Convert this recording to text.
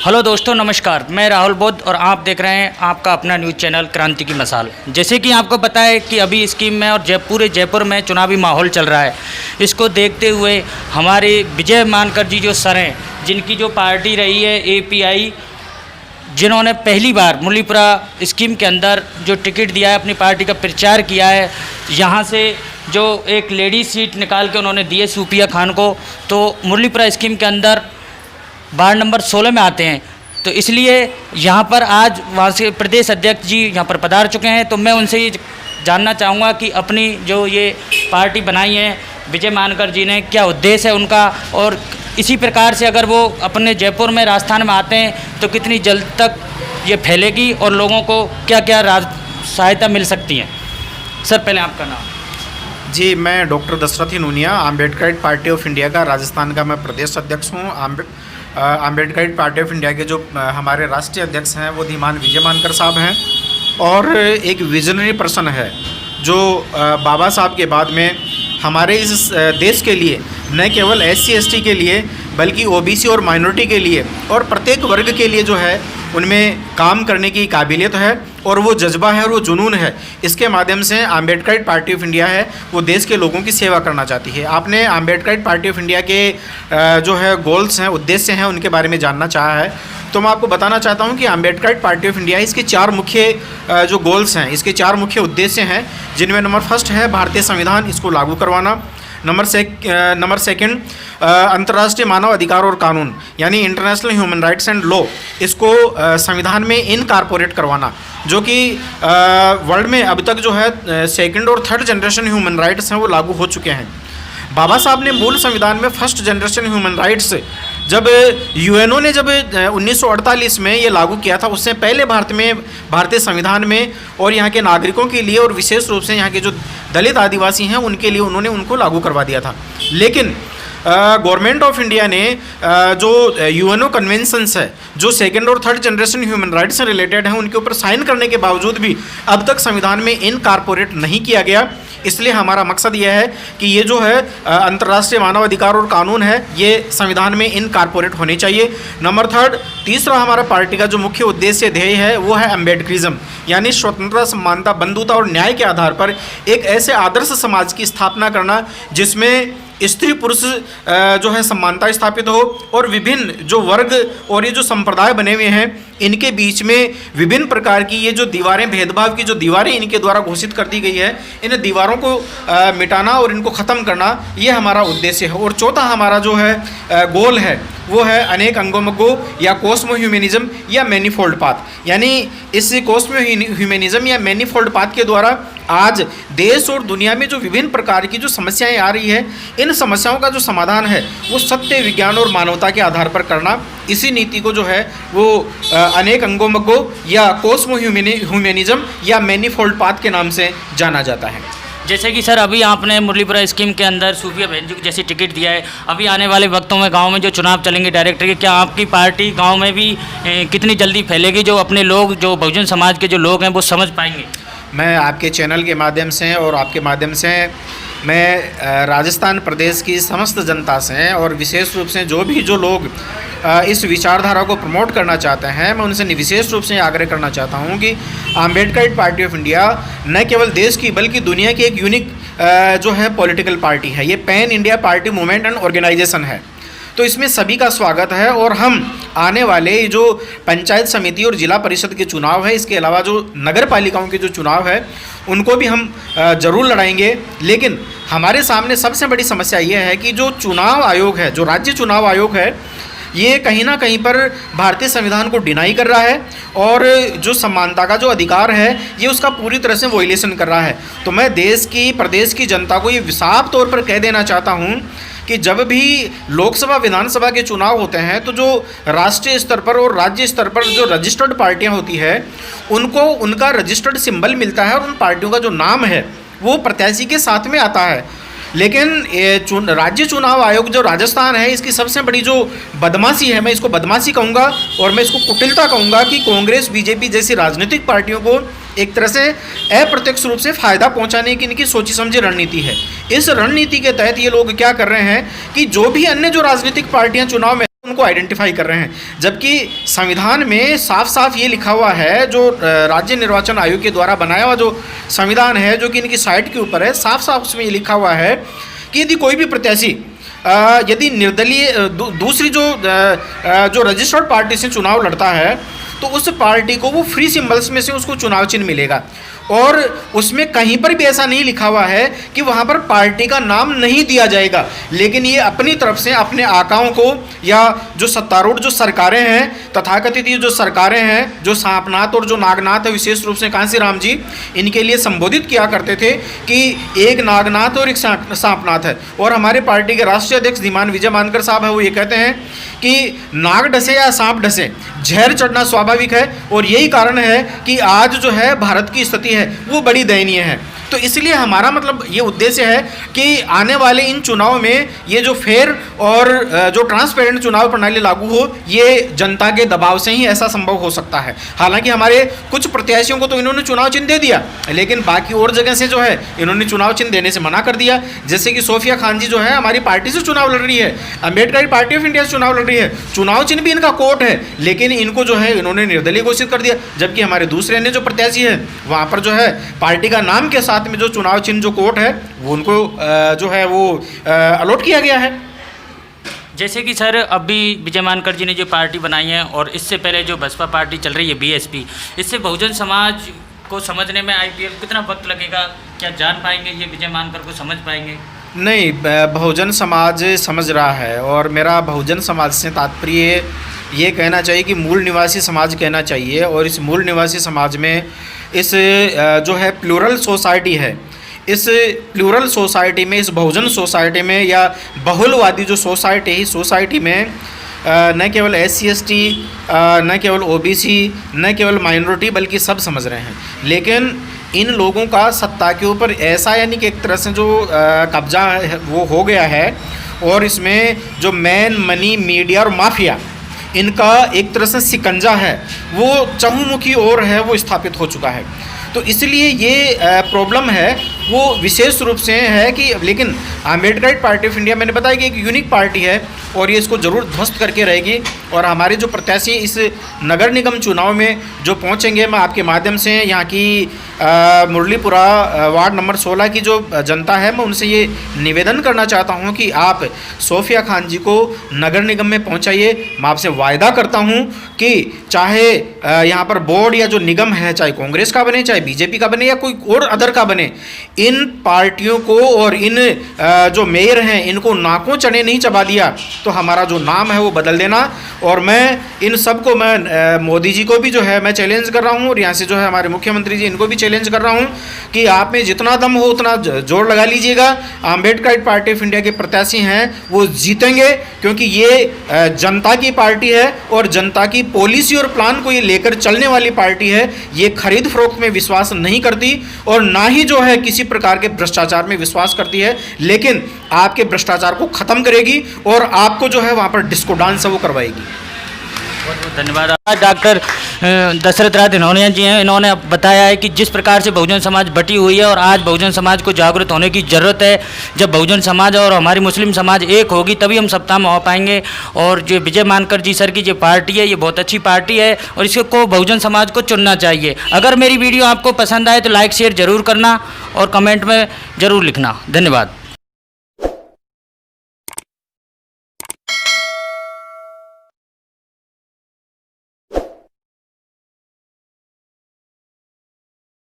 Hello दोस्तों, नमस्कार। मैं राहुल बोध और आप देख रहे हैं आपका अपना न्यूज़ चैनल क्रांति की मसाल। जैसे कि आपको पता है कि अभी स्कीम में और पूरे जयपुर में चुनावी माहौल चल रहा है। इसको देखते हुए हमारे विजय मानकर जी जो सर हैं, जिनकी जो पार्टी रही है API, जिन्होंने पहली बार मुरलीपुरा स्कीम के अंदर जो टिकट दिया है, अपनी पार्टी का प्रचार किया है, यहाँ से जो एक लेडी सीट निकाल के उन्होंने दी है सूफिया खान को, तो मुरलीपुरा स्कीम के अंदर वार्ड नंबर 16 में आते हैं। तो इसलिए यहाँ पर आज वहाँ से प्रदेश अध्यक्ष जी यहाँ पर पधार चुके हैं। तो मैं उनसे ये जानना चाहूँगा कि अपनी जो ये पार्टी बनाई है विजय मानकर जी ने, क्या उद्देश्य है उनका, और इसी प्रकार से अगर वो अपने जयपुर में राजस्थान में आते हैं तो कितनी जल्द तक ये फैलेगी और लोगों को क्या क्या सहायता मिल सकती है। सर, पहले आपका नाम। जी, मैं doctor Dasharathi Nuniya, Ambedkarite party of India का राजस्थान का मैं प्रदेश अध्यक्ष हूँ। अम्बेडकराइट पार्टी ऑफ इंडिया के जो हमारे राष्ट्रीय अध्यक्ष हैं वो धीमान विजय मानकर साहब हैं, और एक विजनरी पर्सन है जो बाबा साहब के बाद में हमारे इस देश के लिए न केवल SC ST के लिए बल्कि OBC और माइनॉरिटी के लिए और प्रत्येक वर्ग के लिए जो है उनमें काम करने की काबिलियत है, और वो जज्बा है और वो जुनून है। इसके माध्यम से अम्बेडकराइट पार्टी ऑफ इंडिया है वो देश के लोगों की सेवा करना चाहती है। आपने अम्बेडकराइट पार्टी ऑफ इंडिया के जो है गोल्स हैं, उद्देश्य हैं, उनके बारे में जानना चाहा है। तो मैं आपको बताना चाहता हूं कि अम्बेडकराइट पार्टी ऑफ इंडिया इसके 4 मुख्य जो गोल्स हैं, इसके 4 मुख्य उद्देश्य हैं, जिनमें नंबर फर्स्ट है भारतीय संविधान, इसको लागू करवाना। नंबर सेकंड अंतर्राष्ट्रीय मानव अधिकार और कानून यानी international human rights and law, इसको संविधान में इनकॉर्पोरेट करवाना, जो कि वर्ल्ड में अब तक जो है सेकंड और थर्ड जनरेशन ह्यूमन राइट्स हैं वो लागू हो चुके हैं। बाबा साहब ने मूल संविधान में फर्स्ट जनरेशन ह्यूमन राइट्स जब UN ने जब 1948 में ये लागू किया था, उससे पहले भारतीय संविधान में और यहाँ के नागरिकों के लिए और विशेष रूप से यहाँ के जो दलित आदिवासी हैं उनके लिए उन्होंने उनको लागू करवा दिया था। लेकिन गवर्नमेंट ऑफ इंडिया ने जो UNO कन्वेंशंस है जो सेकंड और थर्ड जनरेशन ह्यूमन राइट्स से रिलेटेड हैं, उनके ऊपर साइन करने के बावजूद भी अब तक संविधान में इनकॉर्पोरेट नहीं किया गया। इसलिए हमारा मकसद यह है कि ये जो है अंतर्राष्ट्रीय मानव अधिकार और कानून है ये संविधान में इनकॉर्पोरेट होने चाहिए। नंबर थर्ड, तीसरा हमारा पार्टी का जो मुख्य उद्देश्य ध्येय है वो है अम्बेडकरिज्म, यानी स्वतंत्रता, समानता, बंधुता और न्याय के आधार पर एक ऐसे आदर्श समाज की स्थापना करना जिसमें स्त्री पुरुष जो है समानता स्थापित हो, और विभिन्न जो वर्ग और ये जो संप्रदाय बने हुए हैं इनके बीच में विभिन्न प्रकार की ये जो दीवारें, भेदभाव की जो दीवारें इनके द्वारा घोषित कर दी गई है, इन दीवारों को मिटाना और इनको ख़त्म करना, ये हमारा उद्देश्य है। और चौथा हमारा जो है गोल है वो है अनेक अंगोमग्गो या कोस्मो ह्यूमनिज्म या मैनीफोल्ड पाथ, यानी इस कोस्मो ह्यूमनिज्म या मैनीफोल्ड पाथ के द्वारा आज देश और दुनिया में जो विभिन्न प्रकार की जो समस्याएं आ रही है, इन समस्याओं का जो समाधान है वो सत्य, विज्ञान और मानवता के आधार पर करना, इसी नीति को जो है वो अनेक अंगोमग्गो या कोस्मो ह्यूमनिज्म या मैनीफोल्ड पाथ के नाम से जाना जाता है। जैसे कि सर अभी आपने मुरलीपुरा स्कीम के अंदर सूफिया बहन जी को जैसी टिकट दिया है, अभी आने वाले वक्तों में गांव में जो चुनाव चलेंगे डायरेक्टर के, क्या आपकी पार्टी गांव में भी कितनी जल्दी फैलेगी, जो अपने लोग, जो बहुजन समाज के जो लोग हैं वो समझ पाएंगे? मैं आपके चैनल के माध्यम से और आपके माध्यम से मैं राजस्थान प्रदेश की समस्त जनता से और विशेष रूप से जो लोग इस विचारधारा को प्रमोट करना चाहते हैं, मैं उनसे विशेष रूप से आग्रह करना चाहता हूं कि अम्बेडकराइट पार्टी ऑफ इंडिया न केवल देश की बल्कि दुनिया की एक यूनिक जो है पॉलिटिकल पार्टी है। ये pan India party movement and organization है, तो इसमें सभी का स्वागत है। और हम आने वाले जो पंचायत समिति और जिला परिषद के चुनाव है, इसके अलावा जो नगर पालिकाओं के जो चुनाव है उनको भी हम ज़रूर लड़ाएंगे। लेकिन हमारे सामने सबसे बड़ी समस्या ये है कि जो चुनाव आयोग है, जो राज्य चुनाव आयोग है, ये कहीं ना कहीं पर भारतीय संविधान को डिनाई कर रहा है, और जो समानता का जो अधिकार है ये उसका पूरी तरह से वोलेशन कर रहा है। तो मैं देश की, प्रदेश की जनता को ये साफ तौर पर कह देना चाहता हूँ कि जब भी लोकसभा, विधानसभा के चुनाव होते हैं तो जो राष्ट्रीय स्तर पर और राज्य स्तर पर जो रजिस्टर्ड पार्टियां होती है उनको उनका रजिस्टर्ड सिंबल मिलता है और उन पार्टियों का जो नाम है वो प्रत्याशी के साथ में आता है। लेकिन राज्य चुनाव आयोग जो राजस्थान है, इसकी सबसे बड़ी जो बदमाशी है, मैं इसको बदमाशी कहूँगा और मैं इसको कुटिलता कहूँगा कि कांग्रेस, बीजेपी जैसी राजनीतिक पार्टियों को एक तरह से अप्रत्यक्ष रूप से फ़ायदा पहुंचाने की इनकी सोची समझी रणनीति है। इस रणनीति के तहत ये लोग क्या कर रहे हैं कि जो भी अन्य जो राजनीतिक पार्टियां चुनाव में को आइडेंटिफाई कर रहे हैं, जबकि संविधान में साफ साफ ये लिखा हुआ है, जो राज्य निर्वाचन आयोग के द्वारा बनाया हुआ जो संविधान है, जो कि इनकी साइट के ऊपर है, साफ साफ उसमें ये लिखा हुआ है कि यदि कोई भी प्रत्याशी यदि निर्दलीय दूसरी जो रजिस्टर्ड पार्टी से चुनाव लड़ता है तो उस पार्टी को वो फ्री सिंबल्स में से उसको चुनाव चिन्ह मिलेगा, और उसमें कहीं पर भी ऐसा नहीं लिखा हुआ है कि वहाँ पर पार्टी का नाम नहीं दिया जाएगा। लेकिन ये अपनी तरफ से अपने आकाओं को या जो सत्तारूढ़ जो सरकारें हैं, तथाकथित जो सरकारें हैं, जो सांपनाथ और जो नागनाथ है, विशेष रूप से कांसीराम जी, इनके लिए संबोधित किया करते थे कि एक नागनाथ और एक सांपनाथ है। और हमारे पार्टी के राष्ट्रीय अध्यक्ष धीमान विजय मानकर साहब हैं, वो ये कहते हैं कि नाग डसे या सांप डसे, जहर चढ़ना स्वाभाविक है, और यही कारण है कि आज जो है भारत की स्थिति है वो बड़ी दयनीय है। तो इसलिए हमारा मतलब ये उद्देश्य है कि आने वाले इन चुनाव में ये जो फेयर और जो ट्रांसपेरेंट चुनाव प्रणाली लागू हो, ये जनता के दबाव से ही ऐसा संभव हो सकता है। हालांकि हमारे कुछ प्रत्याशियों को तो इन्होंने चुनाव चिन्ह दे दिया, लेकिन बाकी और जगह से जो है इन्होंने चुनाव चिन्ह देने से मना कर दिया। जैसे कि सोफिया खान जी जो है हमारी पार्टी से चुनाव लड़ रही है, अम्बेडकर पार्टी ऑफ इंडिया से चुनाव लड़ रही है, चुनाव चिन्ह भी इनका कोर्ट है, लेकिन इनको जो है इन्होंने निर्दलीय घोषित कर दिया। जबकि हमारे दूसरे अन्य जो प्रत्याशी है वहाँ पर जो है पार्टी का नाम के साथ में जो चुनाव चिन्ह जो कोर्ट है वो उनको जो है वो अलॉट किया गया है। जैसे कि सर अभी विजय मानकर जी ने जो पार्टी बनाई है और इससे पहले जो बसपा पार्टी चल रही है बीएसपी, इससे बहुजन समाज को समझने में आईपीएल कितना वक्त लगेगा? क्या जान पाएंगे ये विजय मानकर को समझ पाएंगे? नहीं, बहुजन समाज समझ रहा है, और मेरा बहुजन समाज से तात्पर्य ये कहना चाहिए कि मूल निवासी समाज कहना चाहिए। और इस मूल निवासी समाज में इस जो है प्लूरल सोसाइटी है, इस प्लूरल सोसाइटी में, इस बहुजन सोसाइटी में या बहुलवादी जो सोसाइटी में न केवल SC/ST, न केवल OBC, न केवल माइनॉरिटी, बल्कि सब समझ रहे हैं। लेकिन इन लोगों का सत्ता के ऊपर ऐसा यानी कि एक तरह से जो कब्जा है वो हो गया है, और इसमें जो मैन मनी मीडिया और माफिया, इनका एक तरह से शिकंजा है वो चहुमुखी ओर है वो स्थापित हो चुका है। तो इसलिए ये प्रॉब्लम है वो विशेष रूप से है कि, लेकिन अम्बेडकर पार्टी ऑफ इंडिया मैंने बताया कि एक यूनिक पार्टी है और ये इसको ज़रूर ध्वस्त करके रहेगी। और हमारे जो प्रत्याशी इस नगर निगम चुनाव में जो पहुंचेंगे, मैं आपके माध्यम से यहाँ की मुरलीपुरा वार्ड नंबर 16 की जो जनता है, मैं उनसे ये निवेदन करना चाहता हूँ कि आप सोफिया खान जी को नगर निगम में पहुँचाइए। मैं आपसे वायदा करता हूँ कि चाहे यहाँ पर बोर्ड या जो निगम है, चाहे कांग्रेस का बने, चाहे बीजेपी का बने या कोई और अदर का बने, इन पार्टियों को और इन जो मेयर हैं इनको नाकों चने नहीं चबा दिया तो हमारा जो नाम है वो बदल देना। और मैं इन सब को, मैं मोदी जी को भी जो है मैं चैलेंज कर रहा हूँ, और यहाँ से जो है हमारे मुख्यमंत्री जी इनको भी चैलेंज कर रहा हूँ कि आप में जितना दम हो उतना जोर लगा लीजिएगा। अम्बेडकर पार्टी ऑफ इंडिया के प्रत्याशी हैं वो जीतेंगे, क्योंकि ये जनता की पार्टी है और जनता की पॉलिसी और प्लान को ये लेकर चलने वाली पार्टी है। ये खरीद फरोख्त में विश्वास नहीं करती और ना ही जो है किसी प्रकार के भ्रष्टाचार में विश्वास करती है, लेकिन आपके भ्रष्टाचार को ख़त्म करेगी और आपको जो है वहाँ पर डिस्को डांस है वो करवाएगी। बहुत बहुत धन्यवाद। डॉक्टर दशरथ राय धनौनिया जी हैं, इन्होंने बताया है कि जिस प्रकार से बहुजन समाज बटी हुई है और आज बहुजन समाज को जागरूक होने की ज़रूरत है। जब बहुजन समाज और हमारी मुस्लिम समाज एक होगी तभी हम सत्ता में हो पाएंगे। और जो विजय मानकर जी सर की जो पार्टी है ये बहुत अच्छी पार्टी है और इसको बहुजन समाज को चुनना चाहिए। अगर मेरी वीडियो आपको पसंद आए तो लाइक शेयर ज़रूर करना और कमेंट में ज़रूर लिखना। धन्यवाद।